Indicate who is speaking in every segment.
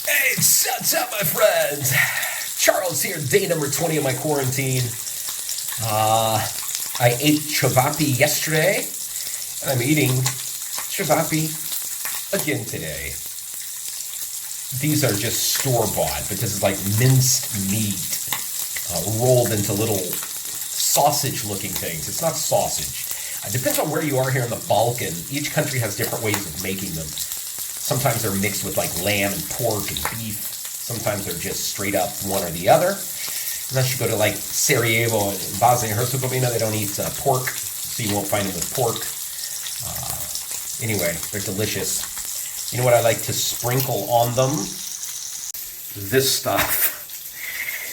Speaker 1: Hey, what's up, my friends? Charles here, day number 20 of my quarantine. I ate chavapi yesterday, and I'm eating chavapi again today. These are just store-bought, but this is like minced meat rolled into little sausage-looking things. It's not sausage. It depends on where you are here in the Balkan. Each country has different ways of making them. Sometimes they're mixed with like lamb and pork and beef. Sometimes they're just straight up one or the other. Unless you go to like Sarajevo and Bosnia and Herzegovina, they don't eat pork, so you won't find them with pork. Anyway, they're delicious. You know what I like to sprinkle on them? This stuff.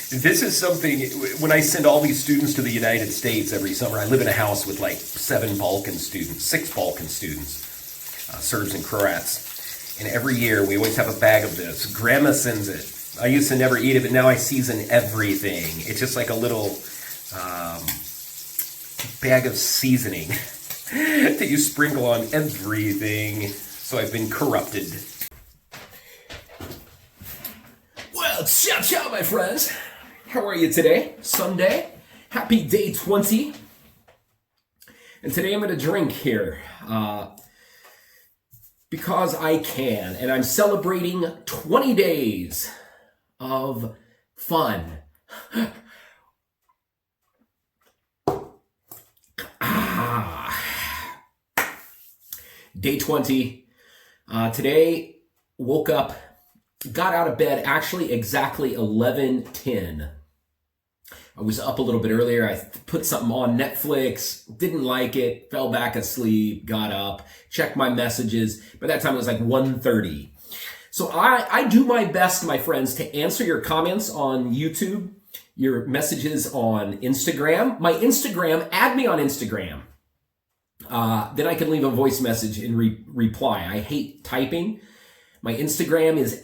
Speaker 1: This is something, when I send all these students to the United States every summer, I live in a house with like 6 Balkan students, Serbs and Croats. And every year, we always have a bag of this. Grandma sends it. I used to never eat it, but now I season everything. It's just like a little bag of seasoning that you sprinkle on everything. So I've been corrupted. Well, ciao, my friends. How are you today? Sunday. Happy day 20. And today I'm going to drink here. Because I can, and I'm celebrating 20 days of fun. Day 20. Today, woke up, got out of bed, actually exactly 11:10. I was up a little bit earlier. I put something on Netflix, didn't like it, fell back asleep, got up, checked my messages. By that time, it was like 1:30. So I do my best, my friends, to answer your comments on YouTube, your messages on Instagram. My Instagram, add me on Instagram. Then I can leave a voice message and reply. I hate typing. My Instagram is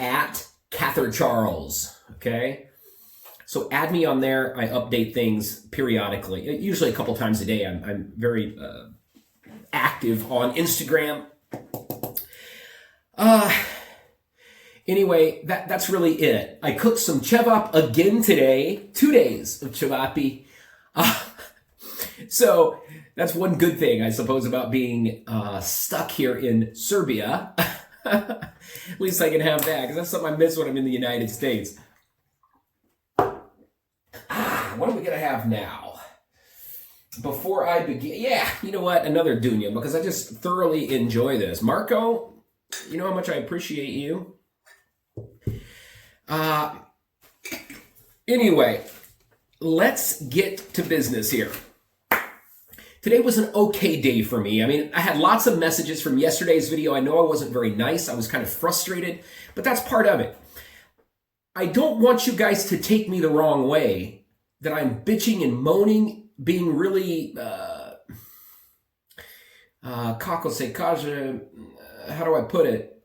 Speaker 1: @CatherCharles, okay? So add me on there. I update things periodically, usually a couple times a day. I'm very active on Instagram. Anyway, that's really it. I cooked some chevap again today. 2 days of chavapi. So that's one good thing, I suppose, about being stuck here in Serbia. At least I can have that, because that's something I miss when I'm in the United States. What are we going to have now? Before I begin, yeah, you know what? Another Dunya, because I just thoroughly enjoy this. Marco, you know how much I appreciate you. Anyway, let's get to business here. Today was an okay day for me. I mean, I had lots of messages from yesterday's video. I know I wasn't very nice. I was kind of frustrated, but that's part of it. I don't want you guys to take me the wrong way, that I'm bitching and moaning, being really, kako se kaže, how do I put it,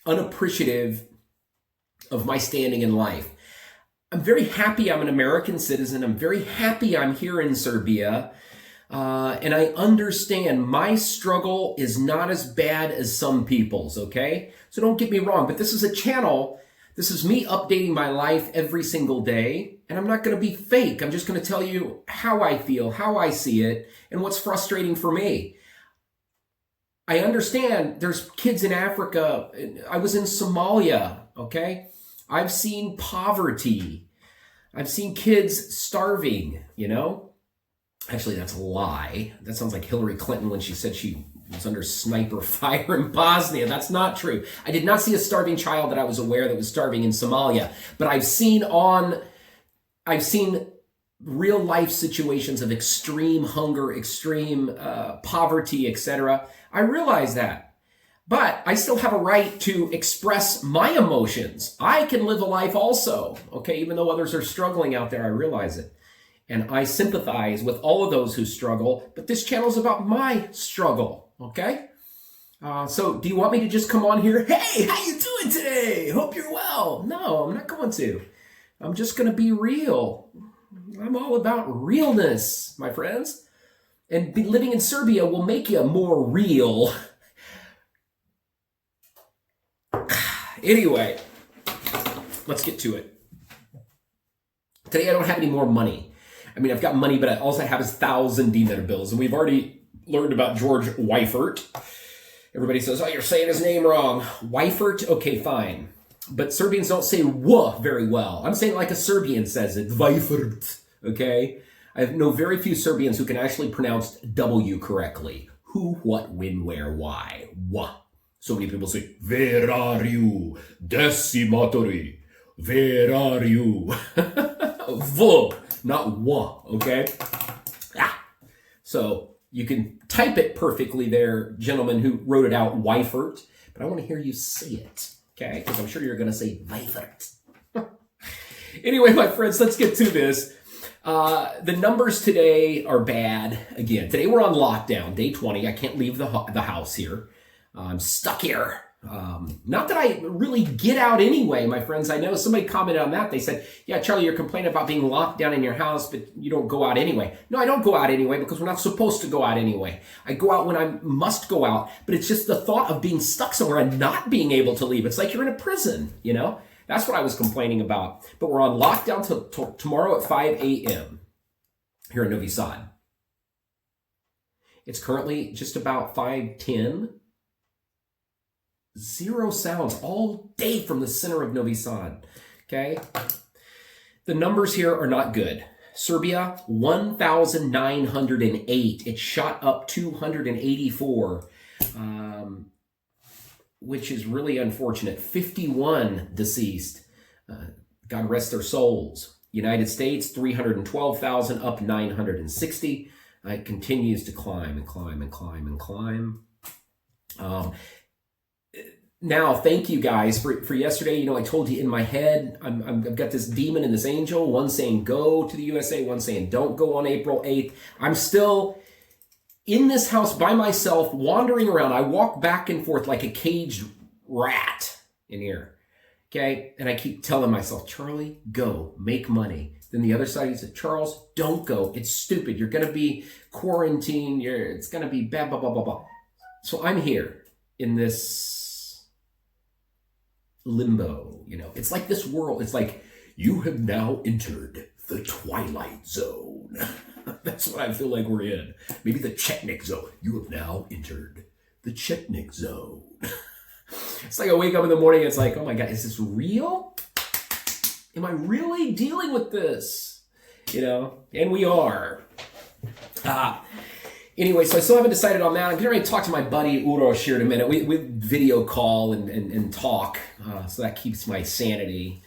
Speaker 1: unappreciative of my standing in life. I'm very happy I'm an American citizen. I'm very happy I'm here in Serbia. And I understand my struggle is not as bad as some people's, okay? So don't get me wrong, but this is a channel. This is me updating my life every single day, and I'm not going to be fake. I'm just going to tell you how I feel, how I see it, and what's frustrating for me. I understand there's kids in Africa. I was in Somalia, okay? I've seen poverty. I've seen kids starving, you know? Actually, that's a lie. That sounds like Hillary Clinton when she said she was under sniper fire in Bosnia. That's not true. I did not see a starving child that I was aware that was starving in Somalia, but I've seen real life situations of extreme hunger, extreme poverty, etc. I realize that, but I still have a right to express my emotions. I can live a life also, okay? Even though others are struggling out there, I realize it. And I sympathize with all of those who struggle, but this channel is about my struggle, okay? So do you want me to just come on here? Hey, how you doing today? Hope you're well. No, I'm not going to. I'm just going to be real. I'm all about realness, my friends. And living in Serbia will make you more real. Anyway, let's get to it. Today, I don't have any more money. I mean, I've got money, but all I have is 1,000 dinar bills. And we've already learned about George Weifert. Everybody says, oh, you're saying his name wrong. Weifert? Okay, fine. But Serbians don't say "w" very well. I'm saying it like a Serbian says it. Weifert. Okay? I know very few Serbians who can actually pronounce W correctly. Who, what, when, where, why. W. So many people say, where are you? Decimatori. Where are you? V, not W, okay? Ah. So you can type it perfectly there, gentlemen who wrote it out, Weifert, but I want to hear you say it, okay? Because I'm sure you're going to say Weifert. Anyway, my friends, let's get to this. The numbers today are bad. Again, today we're on lockdown, day 20. I can't leave the house here. I'm stuck here. Not that I really get out anyway, my friends. I know somebody commented on that. They said, yeah, Charlie, you're complaining about being locked down in your house, but you don't go out anyway. No, I don't go out anyway because we're not supposed to go out anyway. I go out when I must go out, but it's just the thought of being stuck somewhere and not being able to leave. It's like you're in a prison, you know? That's what I was complaining about. But we're on lockdown till tomorrow at 5 a.m. here in Novi Sad. It's currently just about 5:10. Zero sounds all day from the center of Novi Sad, okay? The numbers here are not good. Serbia, 1,908. It shot up 284, which is really unfortunate. 51 deceased. God rest their souls. United States, 312,000, up 960. It continues to climb and climb and climb and climb. Now, thank you guys for yesterday. You know, I told you in my head, I've got this demon and this angel, one saying go to the USA, one saying don't go on April 8th. I'm still in this house by myself, wandering around. I walk back and forth like a caged rat in here, okay? And I keep telling myself, Charlie, go, make money. Then the other side, he said, Charles, don't go. It's stupid. You're going to be quarantined. It's going to be blah, blah, blah, blah, blah. So I'm here in this limbo, you know. It's like this world. It's like, you have now entered the Twilight Zone. That's what I feel like we're in. Maybe the Chetnik Zone. You have now entered the Chetnik Zone. It's like I wake up in the morning, it's like, oh my God, is this real? Am I really dealing with this? You know, and we are. Anyway, so I still haven't decided on that. I'm getting ready to talk to my buddy Uroš here in a minute. We video call and talk, so that keeps my sanity.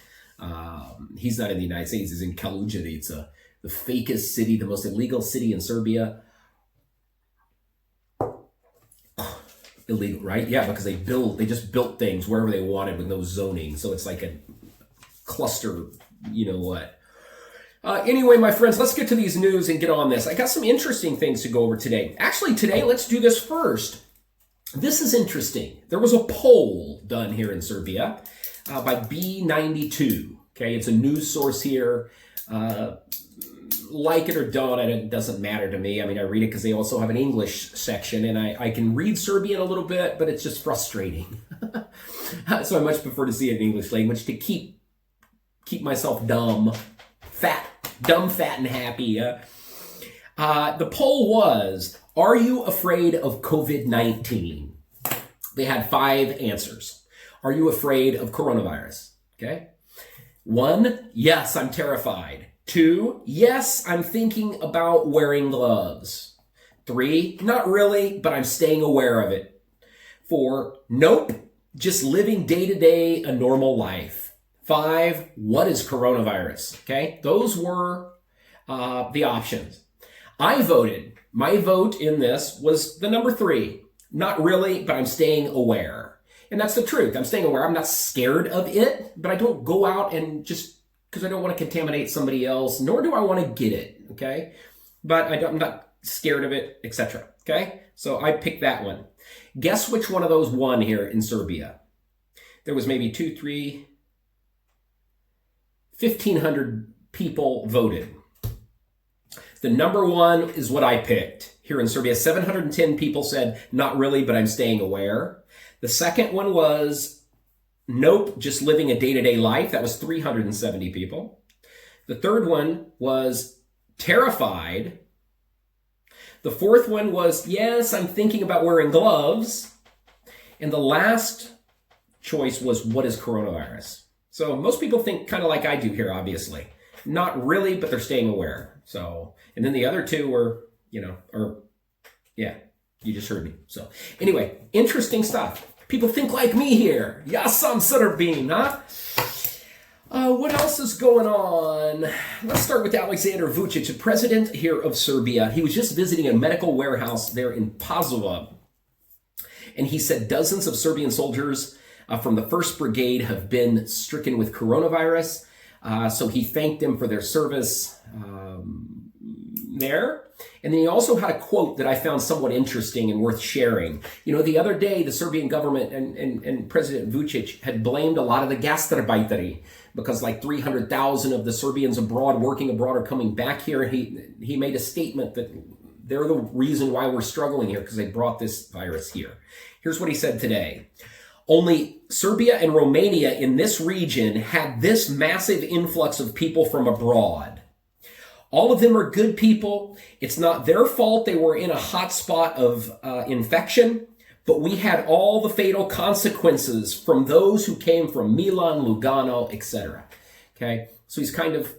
Speaker 1: He's not in the United States. He's in Kaluđerica. It's the fakest city, the most illegal city in Serbia. Illegal, right? Yeah, because they just built things wherever they wanted with no zoning. So it's like a cluster, you know what. Anyway, my friends, let's get to these news and get on this. I got some interesting things to go over today. Actually, today, let's do this first. This is interesting. There was a poll done here in Serbia by B92. Okay, it's a news source here. Like it or don't, it doesn't matter to me. I mean, I read it because they also have an English section, and I can read Serbian a little bit, but it's just frustrating. So I much prefer to see it in English language to keep myself dumb, fat, and happy. The poll was, are you afraid of COVID-19? They had 5 answers. Are you afraid of coronavirus? Okay. 1, yes, I'm terrified. 2, yes, I'm thinking about wearing gloves. 3, not really, but I'm staying aware of it. 4, nope, just living day to day a normal life. 5, what is coronavirus? Okay, those were the options. I voted. My vote in this was the number 3. Not really, but I'm staying aware. And that's the truth. I'm staying aware. I'm not scared of it, but I don't go out and just because I don't want to contaminate somebody else, nor do I want to get it, okay? But I'm not scared of it, etc., okay? So I picked that one. Guess which one of those won here in Serbia? There was maybe 1,500 people voted. The number 1 is what I picked here in Serbia. 710 people said, not really, but I'm staying aware. The second one was nope, just living a day-to-day life. That was 370 people. The third one was terrified. The fourth one was, yes, I'm thinking about wearing gloves. And the last choice was, what is coronavirus? So most people think kind of like I do here, obviously. Not really, but they're staying aware. So, and then the other two were, yeah, you just heard me. So anyway, interesting stuff. People think like me here. Ja sam Srbin, huh? What else is going on? Let's start with Alexander Vucic, the president here of Serbia. He was just visiting a medical warehouse there in Pazova. And he said dozens of Serbian soldiers from the 1st Brigade have been stricken with coronavirus. So he thanked them for their service there. And then he also had a quote that I found somewhat interesting and worth sharing. The other day, the Serbian government and President Vucic had blamed a lot of the gastarbajteri because like 300,000 of the Serbians working abroad, are coming back here. He made a statement that they're the reason why we're struggling here because they brought this virus here. Here's what he said today. Only Serbia and Romania in this region had this massive influx of people from abroad. All of them are good people. It's not their fault they were in a hot spot of infection, but we had all the fatal consequences from those who came from Milan, Lugano, etc. Okay, so he's kind of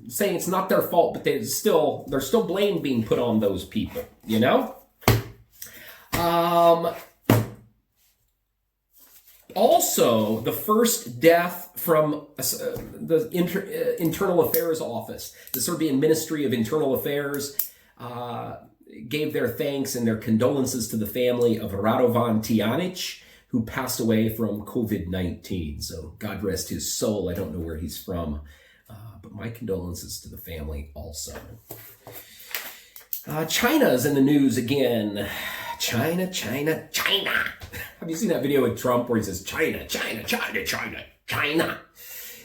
Speaker 1: saying it's not their fault, but there's still blame being put on those people, Also, the first death from the Internal Affairs Office, the Serbian Ministry of Internal Affairs, gave their thanks and their condolences to the family of Radovan Tijanic, who passed away from COVID-19. So God rest his soul. I don't know where he's from, but my condolences to the family also. China's in the news again. China. Have you seen that video with Trump where he says, China?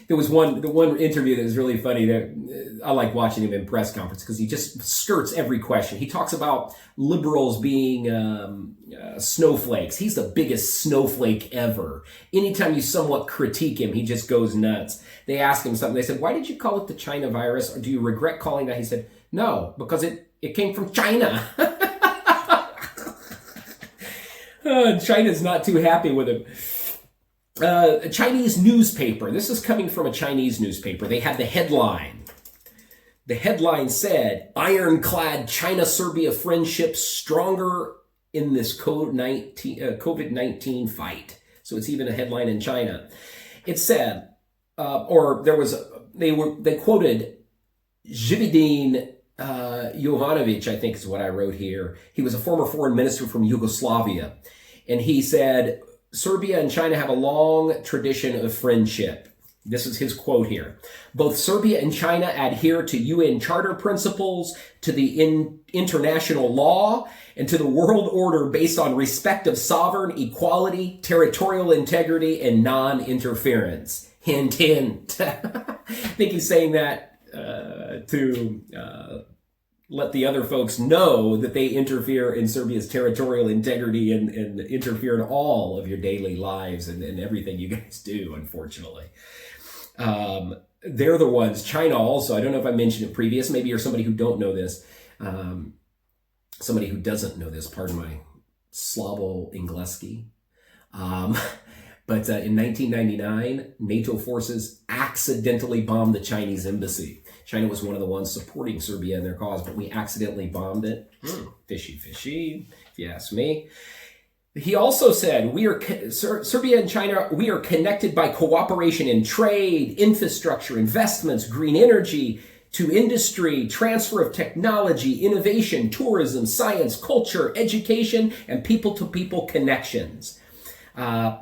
Speaker 1: There was the one interview that was really funny. That I like watching him in press conference because he just skirts every question. He talks about liberals being snowflakes. He's the biggest snowflake ever. Anytime you somewhat critique him, he just goes nuts. They asked him something. They said, why did you call it the China virus? Or do you regret calling that? He said, no, because it came from China. China's not too happy with him. A Chinese newspaper. This is coming from a Chinese newspaper. They had the headline. The headline said, ironclad China-Serbia friendship stronger in this COVID-19 fight. So it's even a headline in China. It said, they quoted Zhivadin Jovanovic, I think is what I wrote here. He was a former foreign minister from Yugoslavia. And he said, Serbia and China have a long tradition of friendship. This is his quote here. Both Serbia and China adhere to UN Charter principles, to the international law, and to the world order based on respect of sovereign equality, territorial integrity, and non-interference. Hint, hint. I think he's saying that to let the other folks know that they interfere in Serbia's territorial integrity and interfere in all of your daily lives and everything you guys do, unfortunately. They're the ones, China also, I don't know if I mentioned it previous, maybe you're somebody who don't know this, somebody who doesn't know this, pardon my Slavo Ingleski. But in 1999, NATO forces accidentally bombed the Chinese embassy. China was one of the ones supporting Serbia in their cause, but we accidentally bombed it. Fishy, if you ask me. He also said, Serbia and China, we are connected by cooperation in trade, infrastructure, investments, green energy, to industry, transfer of technology, innovation, tourism, science, culture, education, and people-to-people connections.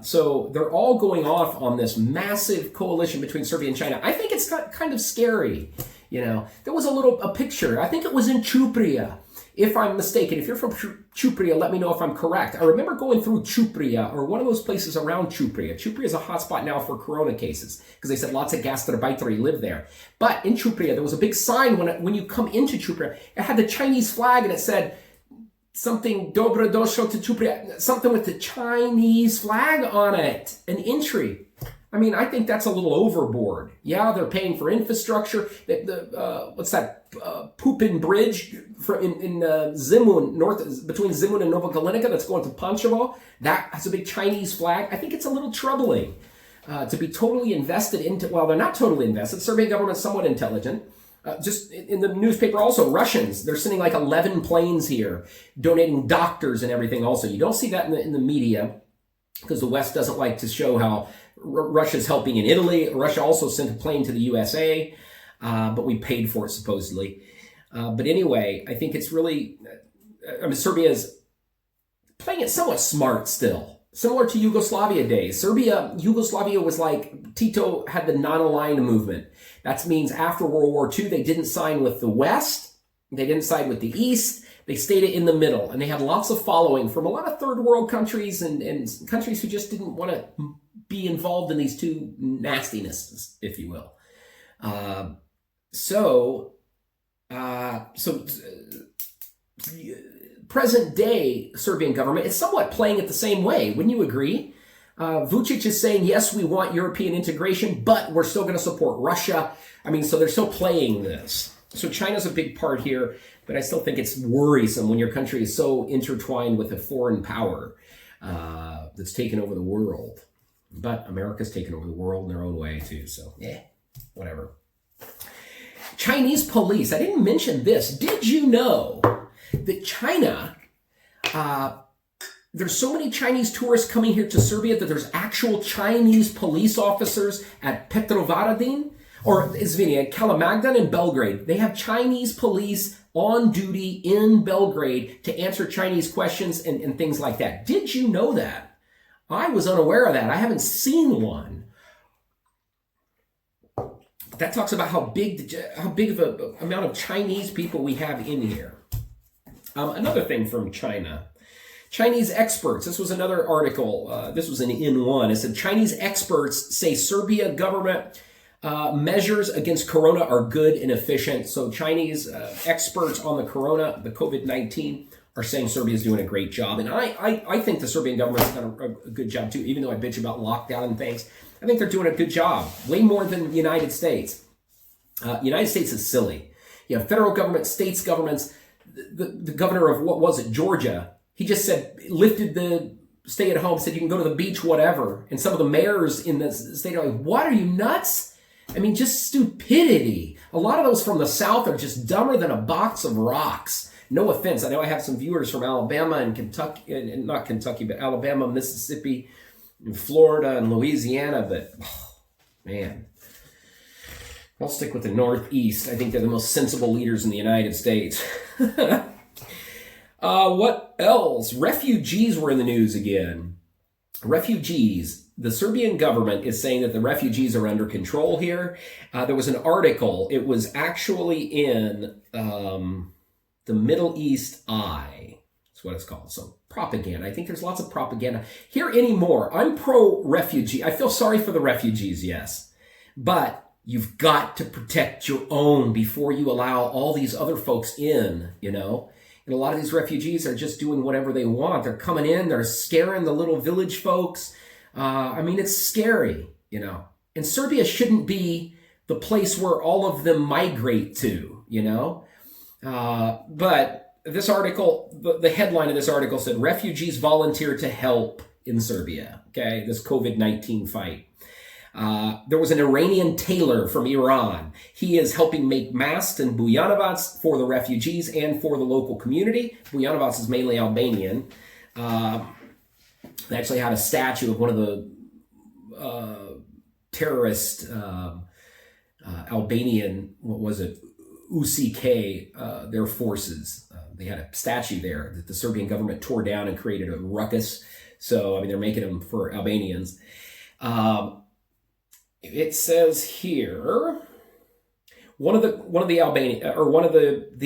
Speaker 1: So they're all going off on this massive coalition between Serbia and China. I think it's kind of scary. There was a picture. I think it was in Chupria, if I'm mistaken. If you're from Chupria, let me know if I'm correct. I remember going through Chupria, or one of those places around Chupria. Chupria is a hotspot now for corona cases, because they said lots of gastarbajteri live there. But in Chupria, there was a big sign when you come into Chupria. It had the Chinese flag, and it said, something dobro došlo to Chupri, something with the Chinese flag on it, an entry. I mean, I think that's a little overboard. Yeah, they're paying for infrastructure. What's that? Pupin Bridge in Zimun, between Zimun and Nova Galinica, that's going to Pančevo. That has a big Chinese flag. I think it's a little troubling to be totally invested into. Well, they're not totally invested. The Serbian government's somewhat intelligent. Just in the newspaper also, Russians, they're sending like 11 planes here, donating doctors and everything also. You don't see that in the media because the West doesn't like to show how Russia's helping in Italy. Russia also sent a plane to the USA, but we paid for it supposedly. But anyway, I think it's really, Serbia's playing it somewhat smart still. Similar to Yugoslavia days. Yugoslavia was like, Tito had the non-aligned movement. That means after World War II, they didn't sign with the West. They didn't side with the East. They stayed in the middle. And they had lots of following from a lot of third world countries and countries who just didn't want to be involved in these two nastinesses, if you will. Present day Serbian government is somewhat playing it the same way. Wouldn't you agree? Vucic is saying, yes, we want European integration, but we're still going to support Russia. So they're still playing this. So China's a big part here, but I still think it's worrisome when your country is so intertwined with a foreign power that's taken over the world. But America's taken over the world in their own way too, so whatever. Chinese police, I didn't mention this. Did you know that China, there's so many Chinese tourists coming here to Serbia that there's actual Chinese police officers at Petrovaradin, or at Kalemegdan in Belgrade. They have Chinese police on duty in Belgrade to answer Chinese questions and things like that. Did you know that? I was unaware of that. I haven't seen one. That talks about how big of a amount of Chinese people we have in here. Another thing from China. Chinese experts. This was another article. This was in one. It said Chinese experts say Serbia government measures against corona are good and efficient. So Chinese experts on the corona, the COVID-19, are saying Serbia is doing a great job. And I think the Serbian government's done a good job too, even though I bitch about lockdown and things. I think they're doing a good job, way more than the United States. United States is silly. You have federal government, states governments. The governor of, what was it, Georgia, he just lifted the stay at home, said you can go to the beach, whatever. And some of the mayors in the state are like, what, are you nuts? Just stupidity. A lot of those from the South are just dumber than a box of rocks. No offense. I know I have some viewers from Alabama and Kentucky, and not Kentucky, but Alabama, Mississippi, and Florida, and Louisiana, but, man. I'll stick with the Northeast. I think they're the most sensible leaders in the United States. What else? Refugees were in the news again. Refugees. The Serbian government is saying that the refugees are under control here. There was an article. It was actually in the Middle East Eye. That's what it's called. So propaganda. I think there's lots of propaganda here anymore. I'm pro-refugee. I feel sorry for the refugees, yes. But you've got to protect your own before you allow all these other folks in, And a lot of these refugees are just doing whatever they want. They're coming in. They're scaring the little village folks. It's scary, And Serbia shouldn't be the place where all of them migrate to, But this article, the headline of this article said, refugees volunteer to help in Serbia, okay, this COVID-19 fight. There was an Iranian tailor from Iran. He is helping make masks in Bujanovac for the refugees and for the local community. Bujanovac is mainly Albanian. They actually had a statue of one of the terrorist Albanian, UCK, their forces. They had a statue there that the Serbian government tore down and created a ruckus. So, they're making them for Albanians. It says here, one of the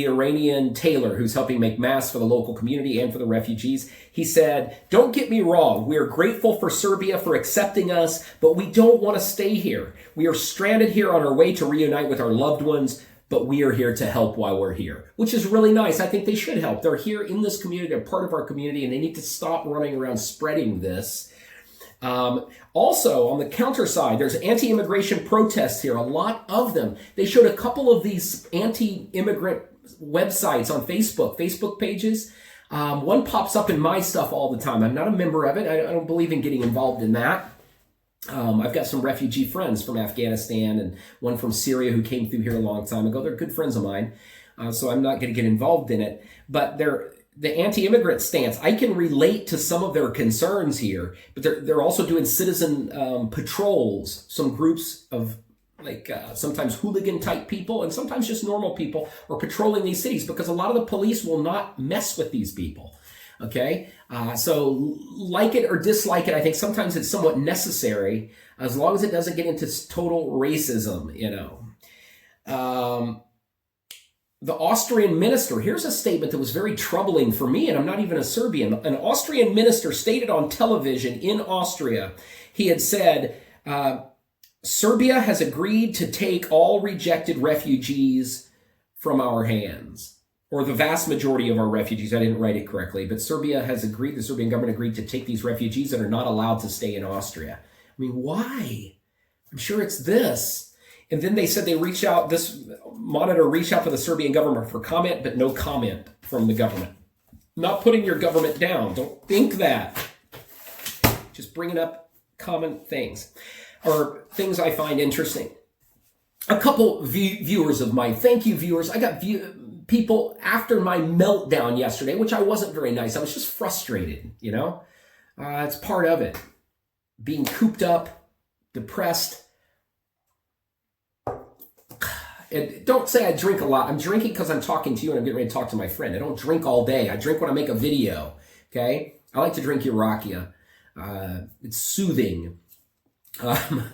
Speaker 1: Iranian tailor who's helping make masks for the local community and for the refugees, he said, "Don't get me wrong, we are grateful for Serbia for accepting us, but we don't want to stay here. We are stranded here on our way to reunite with our loved ones, but we are here to help while we're here, which is really nice. I think they should help. They're here in this community. They're part of our community, and they need to stop running around spreading this. Also, on the counter side, there's anti-immigration protests here, a lot of them. They showed a couple of these anti-immigrant websites on Facebook pages. One pops up in my stuff all the time. I'm not a member of it. I don't believe in getting involved in that. I've got some refugee friends from Afghanistan and one from Syria who came through here a long time ago. They're good friends of mine, so I'm not going to get involved in it. But the anti-immigrant stance, I can relate to some of their concerns here, but they're also doing citizen patrols, some groups of sometimes hooligan type people and sometimes just normal people are patrolling these cities because a lot of the police will not mess with these people. Okay, so like it or dislike it, I think sometimes it's somewhat necessary as long as it doesn't get into total racism, you know. The Austrian minister, here's a statement that was very troubling for me, and I'm not even a Serbian. An Austrian minister stated on television in Austria, he had said, Serbia has agreed to take all rejected refugees from our hands, or the vast majority of our refugees. I didn't write it correctly, but Serbia has agreed, the Serbian government agreed to take these refugees that are not allowed to stay in Austria. I mean, why? I'm sure it's this. And then they said this monitor reached out to the Serbian government for comment, but no comment from the government. Not putting your government down. Don't think that. Just bringing up common things. Or things I find interesting. A couple viewers of mine, thank you viewers. I got people after my meltdown yesterday, which I wasn't very nice. I was just frustrated, you know. It's part of it. Being cooped up, depressed. And don't say I drink a lot. I'm drinking because I'm talking to you and I'm getting ready to talk to my friend. I don't drink all day. I drink when I make a video, okay? I like to drink Urakia. It's soothing. A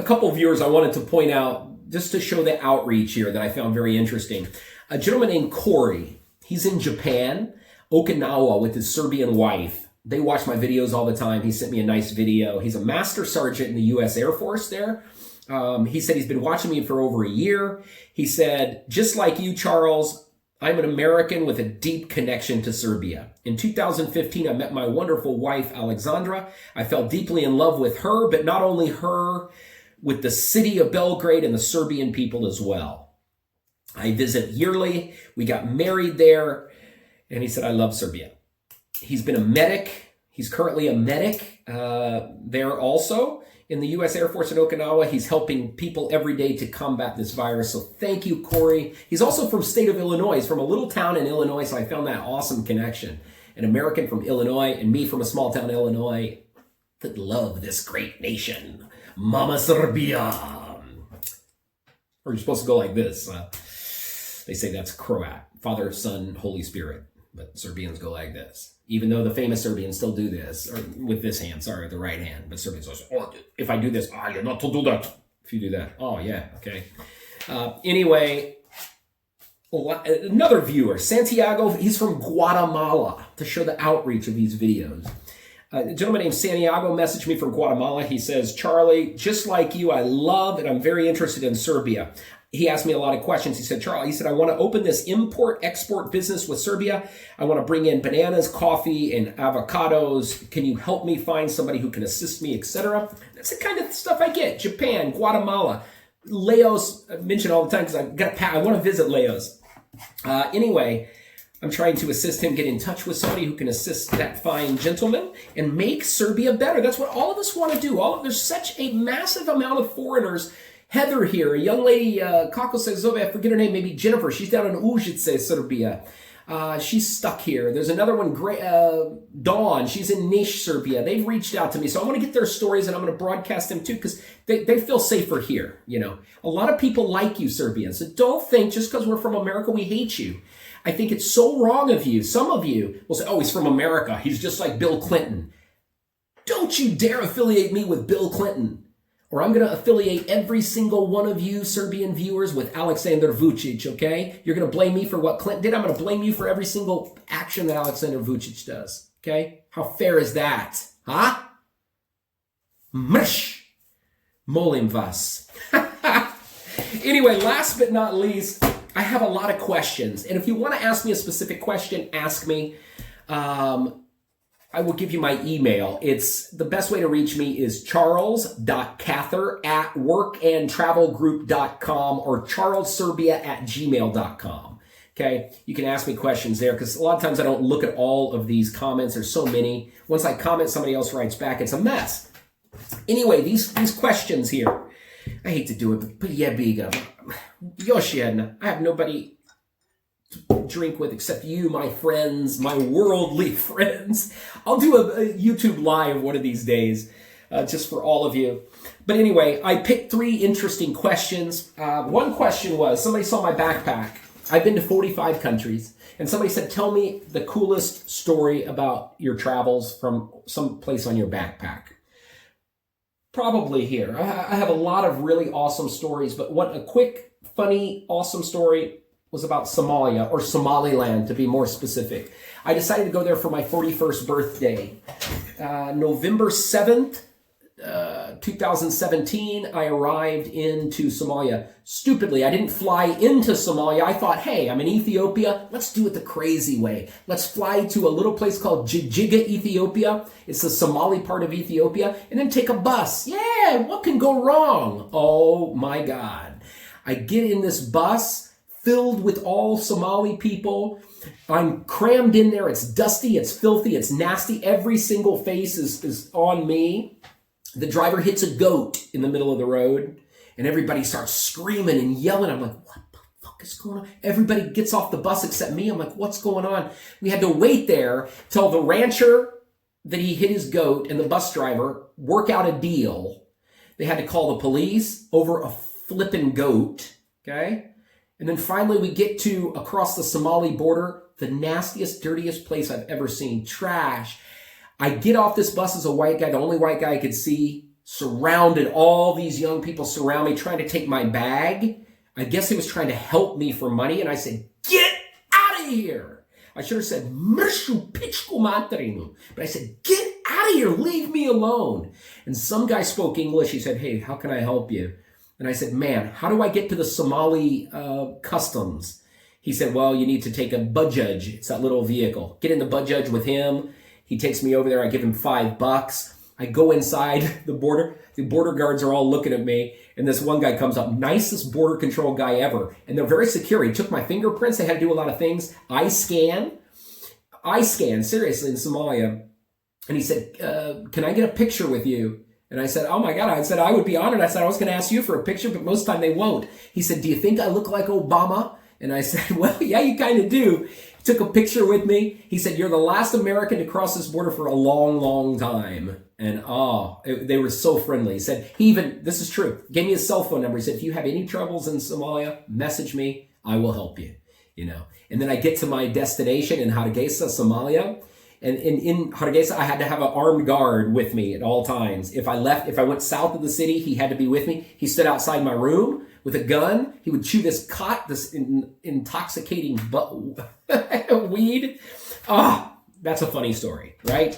Speaker 1: couple of viewers I wanted to point out, just to show the outreach here that I found very interesting. A gentleman named Corey, he's in Japan, Okinawa, with his Serbian wife. They watch my videos all the time. He sent me a nice video. He's a master sergeant in the U.S. Air Force there. He said he's been watching me for over a year. He said, just like you, Charles, I'm an American with a deep connection to Serbia. In 2015, I met my wonderful wife, Alexandra. I fell deeply in love with her, but not only her, with the city of Belgrade and the Serbian people as well. I visit yearly. We got married there. And he said, I love Serbia. He's been a medic. He's currently a medic there also in the U.S. Air Force in Okinawa. He's helping people every day to combat this virus. So thank you, Corey. He's also from state of Illinois. He's from a little town in Illinois, so I found that awesome connection. An American from Illinois and me from a small town in Illinois that love this great nation. Mama Serbia. Or you're supposed to go like this. They say that's Croat. Father, Son, Holy Spirit. But Serbians go like this. Even though the famous Serbians still do this, or with this hand, sorry, the right hand. But Serbians always, oh, if I do this, you're not to do that. If you do that, oh, yeah, okay. Anyway, another viewer, Santiago, he's from Guatemala, to show the outreach of these videos. A gentleman named Santiago messaged me from Guatemala. He says, Charlie, just like you, I love and I'm very interested in Serbia. He asked me a lot of questions. He said, Charlie, I want to open this import-export business with Serbia. I want to bring in bananas, coffee, and avocados. Can you help me find somebody who can assist me, etc.? That's the kind of stuff I get. Japan, Guatemala, Laos, I mention all the time because I want to visit Laos. Anyway, I'm trying to assist him get in touch with somebody who can assist that fine gentleman and make Serbia better. That's what all of us want to do. There's such a massive amount of foreigners. Heather here, a young lady, Kako Sezove, I forget her name, maybe Jennifer. She's down in Užice, Serbia. She's stuck here. There's another one, Dawn. She's in Niš, Serbia. They've reached out to me, so I want to get their stories and I'm going to broadcast them too because they feel safer here. You know, a lot of people like you, Serbians. So don't think just because we're from America we hate you. I think it's so wrong of you. Some of you will say, "Oh, he's from America. He's just like Bill Clinton." Don't you dare affiliate me with Bill Clinton. Or I'm going to affiliate every single one of you Serbian viewers with Aleksandar Vucic, okay? You're going to blame me for what Clinton did. I'm going to blame you for every single action that Aleksandar Vucic does, okay? How fair is that? Huh? Mrš! Molim vas. Anyway, last but not least, I have a lot of questions. And if you want to ask me a specific question, ask me. I will give you my email. It's the best way to reach me is charles.cather@workandtravelgroup.com or charlesserbia@gmail.com. Okay, you can ask me questions there because a lot of times I don't look at all of these comments. There's so many. Once I comment, somebody else writes back. It's a mess. Anyway, these questions here. I hate to do it, but yeah, biga. Yoshien, I have nobody to drink with except you, my friends, my worldly friends. I'll do a YouTube live one of these days, just for all of you. But anyway, I picked 3 interesting questions. One question was, somebody saw my backpack. I've been to 45 countries. And somebody said, tell me the coolest story about your travels from some place on your backpack. Probably here. I have a lot of really awesome stories, but a quick, funny, awesome story was about Somalia, or Somaliland to be more specific. I decided to go there for my 41st birthday. November 7th, 2017, I arrived into Somalia. Stupidly, I didn't fly into Somalia. I thought, hey, I'm in Ethiopia. Let's do it the crazy way. Let's fly to a little place called Jigjiga, Ethiopia. It's the Somali part of Ethiopia. And then take a bus. Yeah, what can go wrong? Oh my God. I get in this bus filled with all Somali people. I'm crammed in there. It's dusty. It's filthy. It's nasty. Every single face is on me. The driver hits a goat in the middle of the road, and everybody starts screaming and yelling. I'm like, what the fuck is going on? Everybody gets off the bus except me. I'm like, what's going on? We had to wait there till the rancher that he hit his goat and the bus driver work out a deal. They had to call the police over a flippin' goat, okay? And then finally we get to across the Somali border, the nastiest, dirtiest place I've ever seen. Trash. I get off this bus as a white guy, the only white guy I could see, surrounded, all these young people surround me, trying to take my bag. I guess he was trying to help me for money, and I said, get out of here. I should have said, Mershu pichku matrinu. But I said, get out of here, leave me alone. And some guy spoke English. He said, hey, how can I help you? And I said, man, how do I get to the Somali customs? He said, well, you need to take a Bajaj. It's that little vehicle. Get in the Bajaj with him. He takes me over there. I give him $5. I go inside the border. The border guards are all looking at me. And this one guy comes up, nicest border control guy ever. And they're very secure. He took my fingerprints. They had to do a lot of things. I scan, seriously, in Somalia. And he said, can I get a picture with you? And I said, oh my God. I said, I would be honored. I said, I was going to ask you for a picture, but most of the time they won't. He said, do you think I look like Obama? And I said, well, yeah, you kind of do. He took a picture with me. He said, you're the last American to cross this border for a long, long time. And they were so friendly. He said, this is true, gave me his cell phone number. He said, if you have any troubles in Somalia, message me. I will help you, And then I get to my destination in Hargeisa, Somalia. And in Hargeisa, I had to have an armed guard with me at all times. If I went south of the city, he had to be with me. He stood outside my room with a gun. He would chew this intoxicating weed. That's a funny story, right?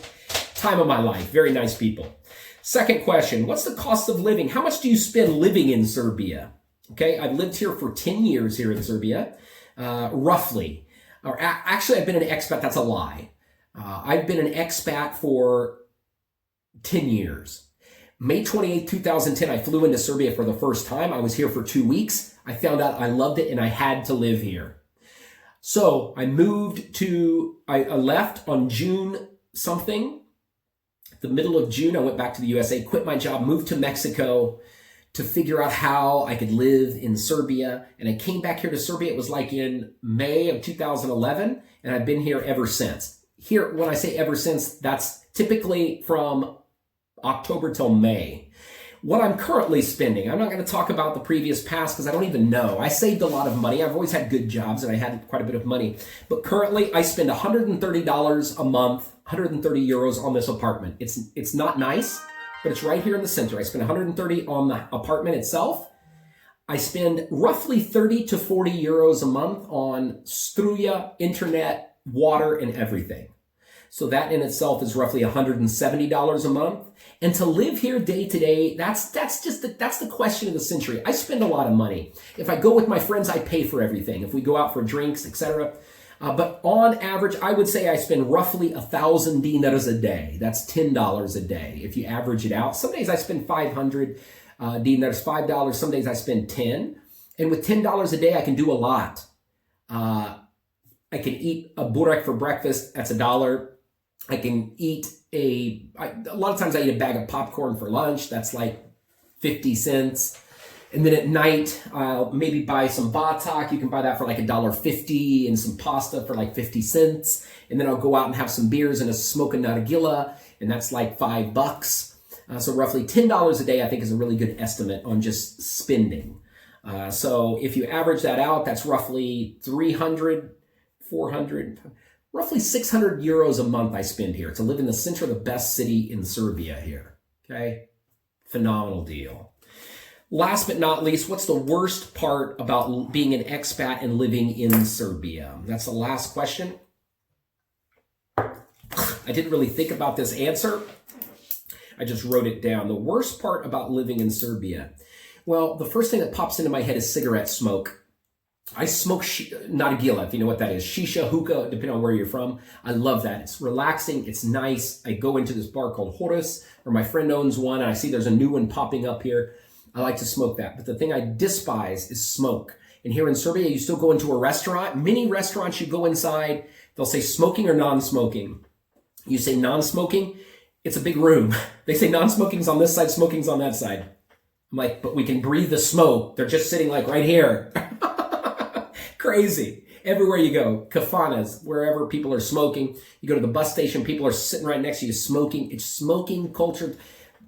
Speaker 1: Time of my life. Very nice people. Second question, what's the cost of living? How much do you spend living in Serbia? Okay, I've lived here for 10 years here in Serbia, roughly. Actually, I've been an expat. That's a lie. I've been an expat for 10 years. May 28, 2010, I flew into Serbia for the first time. I was here for 2 weeks. I found out I loved it and I had to live here. So I left on June something. The middle of June, I went back to the USA, quit my job, moved to Mexico to figure out how I could live in Serbia. And I came back here to Serbia. It was like in May of 2011, and I've been here ever since. Here, when I say ever since, that's typically from October till May. What I'm currently spending, I'm not going to talk about the previous past because I don't even know. I saved a lot of money. I've always had good jobs and I had quite a bit of money. But currently, I spend $130 a month, 130 euros on this apartment. It's not nice, but it's right here in the center. I spend 130 on the apartment itself. I spend roughly 30 to 40 euros a month on struja, internet, water, and everything. So that in itself is roughly $170 a month. And to live here day to day, that's the question of the century. I spend a lot of money. If I go with my friends, I pay for everything. If we go out for drinks, etc. But on average, I would say I spend roughly 1,000 dinars a day. That's $10 a day if you average it out. Some days I spend 500 dinars, $5. Some days I spend 10. And with $10 a day, I can do a lot. I can eat a burek for breakfast. That's $1. I can eat a lot of times I eat a bag of popcorn for lunch. That's like 50 cents. And then at night, I'll maybe buy some batak. You can buy that for like $1.50 and some pasta for like 50 cents. And then I'll go out and have some beers and a smoke a nargila, and that's like $5. So roughly $10 a day, I think, is a really good estimate on just spending. So if you average that out, that's roughly 300, 400, roughly 600 euros a month I spend here to live in the center of the best city in Serbia here. Okay? Phenomenal deal. Last but not least, what's the worst part about being an expat and living in Serbia? That's the last question. I didn't really think about this answer. I just wrote it down. The worst part about living in Serbia. Well, the first thing that pops into my head is cigarette smoke. I smoke nargila, if you know what that is. Shisha, hookah, depending on where you're from. I love that. It's relaxing. It's nice. I go into this bar called Horus, or my friend owns one, and I see there's a new one popping up here. I like to smoke that. But the thing I despise is smoke. And here in Serbia, you still go into a restaurant. Many restaurants, you go inside, they'll say smoking or non-smoking. You say non-smoking, it's a big room. They say non-smoking's on this side, smoking's on that side. I'm like, but we can breathe the smoke. They're just sitting like right here. Crazy. Everywhere you go, kafanas, wherever people are smoking. You go to the bus station, people are sitting right next to you smoking. It's smoking culture.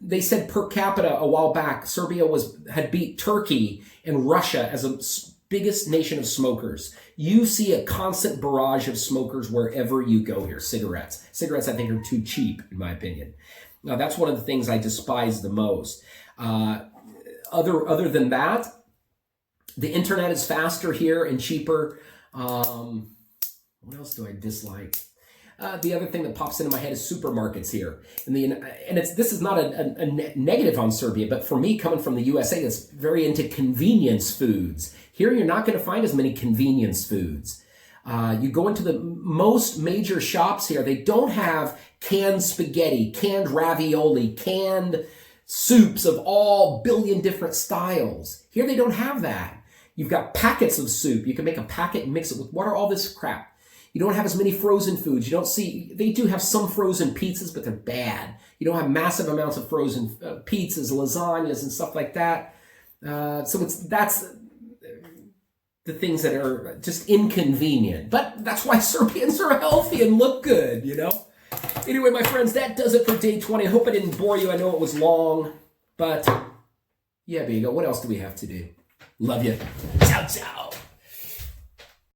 Speaker 1: They said per capita a while back, Serbia had beat Turkey and Russia as the biggest nation of smokers. You see a constant barrage of smokers wherever you go here. Cigarettes. Cigarettes, I think, are too cheap, in my opinion. Now, that's one of the things I despise the most. Other than that, the internet is faster here and cheaper. What else do I dislike? The other thing that pops into my head is supermarkets here. This is not a negative on Serbia, but for me, coming from the USA, that's very into convenience foods. Here, you're not going to find as many convenience foods. You go into the most major shops here, they don't have canned spaghetti, canned ravioli, canned soups of all billion different styles. Here, they don't have that. You've got packets of soup. You can make a packet and mix it with water, all this crap. You don't have as many frozen foods. You don't see, they do have some frozen pizzas, but they're bad. You don't have massive amounts of frozen pizzas, lasagnas, and stuff like that. So that's the things that are just inconvenient. But that's why Serbians are healthy and look good, you know? Anyway, my friends, that does it for day 20. I hope I didn't bore you. I know it was long, but yeah, there you go. What else do we have to do? Love you. Ciao, ciao.